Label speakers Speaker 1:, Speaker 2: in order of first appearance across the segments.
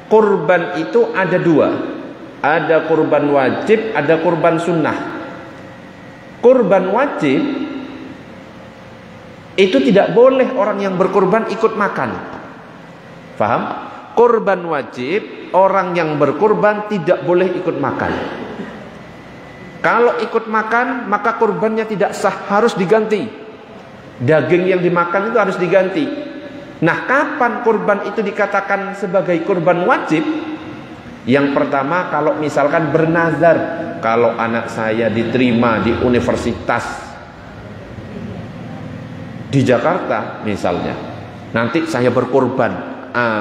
Speaker 1: kurban itu ada dua. Ada kurban wajib, ada kurban sunnah. Kurban wajib itu tidak boleh orang yang berkurban ikut makan. Faham? Kurban wajib, orang yang berkurban tidak boleh ikut makan. Kalau ikut makan, maka kurbannya tidak sah, harus diganti. Daging yang dimakan itu harus diganti. Nah, kapan kurban itu dikatakan sebagai kurban wajib? Yang pertama, kalau misalkan bernazar, kalau anak saya diterima di universitas di Jakarta misalnya, nanti saya berkurban,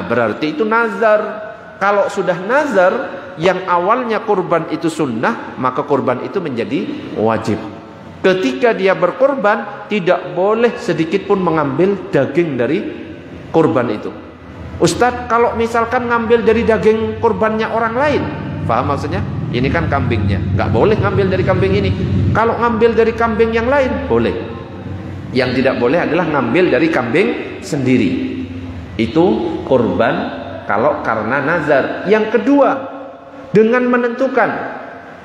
Speaker 1: berarti itu nazar. Kalau sudah nazar, yang awalnya kurban itu sunnah, maka kurban itu menjadi wajib. Ketika dia berkurban, tidak boleh sedikit pun mengambil daging dari kurban itu. Ustadz, kalau misalkan ngambil dari daging kurbannya orang lain, paham maksudnya? Ini kan kambingnya, nggak boleh ngambil dari kambing ini. Kalau ngambil dari kambing yang lain, boleh. Yang tidak boleh adalah ngambil dari kambing sendiri. Itu kurban kalau karena nazar. Yang kedua, dengan menentukan.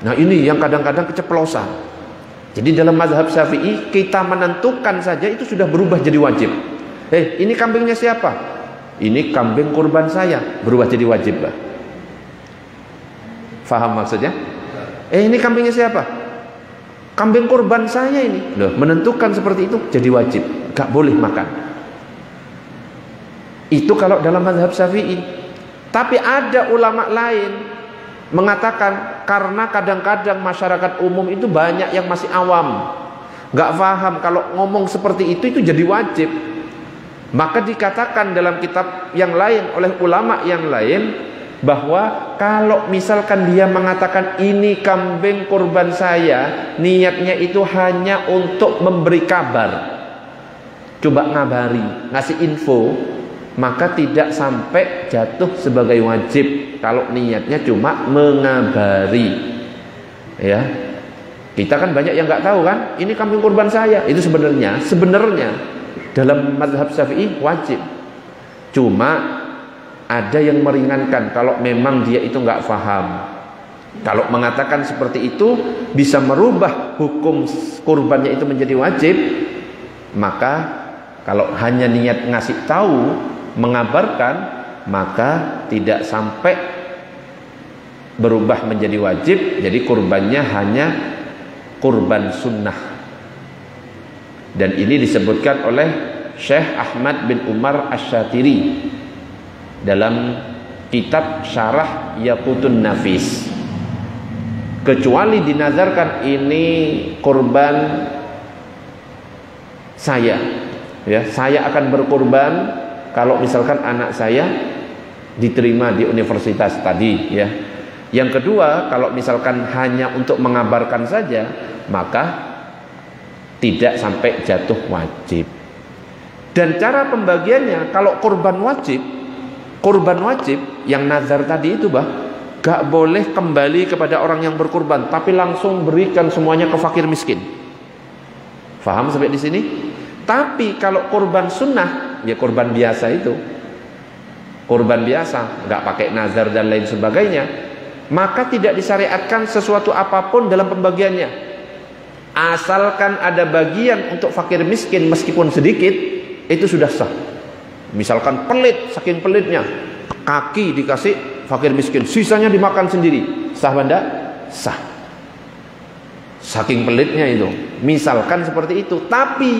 Speaker 1: Nah, ini yang kadang-kadang keceplosan. Jadi dalam mazhab Syafi'i, kita menentukan saja itu sudah berubah jadi wajib. Ini kambingnya siapa? Ini kambing kurban saya, berubah jadi wajib, Pak. Faham maksudnya? Ini kambingnya siapa? Kambing kurban saya ini. Loh, menentukan seperti itu jadi wajib, gak boleh makan. Itu kalau dalam mazhab Syafi'i. Tapi ada ulama lain mengatakan, karena kadang-kadang masyarakat umum itu banyak yang masih awam, gak paham kalau ngomong seperti itu jadi wajib. Maka dikatakan dalam kitab yang lain oleh ulama yang lain, bahwa kalau misalkan dia mengatakan ini kambing kurban saya, niatnya itu hanya untuk memberi kabar, coba ngabari, ngasih info, maka tidak sampai jatuh sebagai wajib kalau niatnya cuma mengabari. Ya, kita kan banyak yang nggak tahu kan, ini kambing kurban saya, itu sebenarnya dalam mazhab Syafi'i wajib. Cuma ada yang meringankan kalau memang dia itu nggak paham. Kalau mengatakan seperti itu bisa merubah hukum kurbannya itu menjadi wajib, maka kalau hanya niat ngasih tahu, mengabarkan, maka tidak sampai berubah menjadi wajib. Jadi kurbannya hanya kurban sunnah. Dan ini disebutkan oleh Syekh Ahmad bin Umar Asy-Syatiri dalam kitab Syarah Yaqutun Nafis. Kecuali dinazarkan ini kurban saya, ya, saya akan berkurban kalau misalkan anak saya diterima di universitas tadi, ya. Yang kedua, kalau misalkan hanya untuk mengabarkan saja, maka tidak sampai jatuh wajib. Dan cara pembagiannya, kalau kurban wajib yang nazar tadi itu, gak boleh kembali kepada orang yang berkurban, tapi langsung berikan semuanya ke fakir miskin. Faham sampai di sini? Tapi kalau kurban sunnah, ya kurban biasa itu, kurban biasa, gak pakai nazar dan lain sebagainya, maka tidak disyariatkan sesuatu apapun dalam pembagiannya. Asalkan ada bagian untuk fakir miskin meskipun sedikit, itu sudah sah. Misalkan pelit, saking pelitnya, kaki dikasih fakir miskin, sisanya dimakan sendiri, sah benda? Sah. Saking pelitnya itu, misalkan seperti itu. Tapi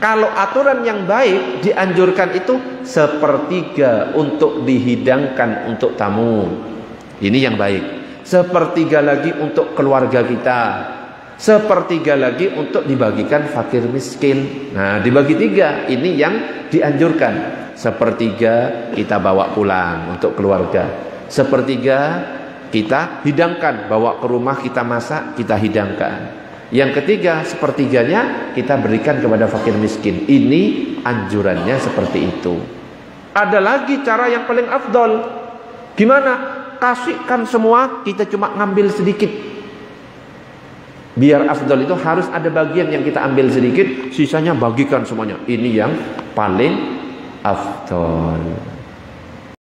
Speaker 1: kalau aturan yang baik, dianjurkan itu sepertiga untuk dihidangkan untuk tamu. Ini yang baik. Sepertiga lagi untuk keluarga kita, sepertiga lagi untuk dibagikan fakir miskin. Nah, dibagi tiga, ini yang dianjurkan. Sepertiga kita bawa pulang untuk keluarga, sepertiga kita hidangkan, bawa ke rumah, kita masak, kita hidangkan. Yang ketiga, sepertiganya kita berikan kepada fakir miskin. Ini anjurannya seperti itu. Ada lagi cara yang paling afdol. Gimana? Kasihkan semua, kita cuma ngambil sedikit. Biar afdal itu harus ada bagian yang kita ambil sedikit, sisanya bagikan semuanya. Ini yang paling afdal.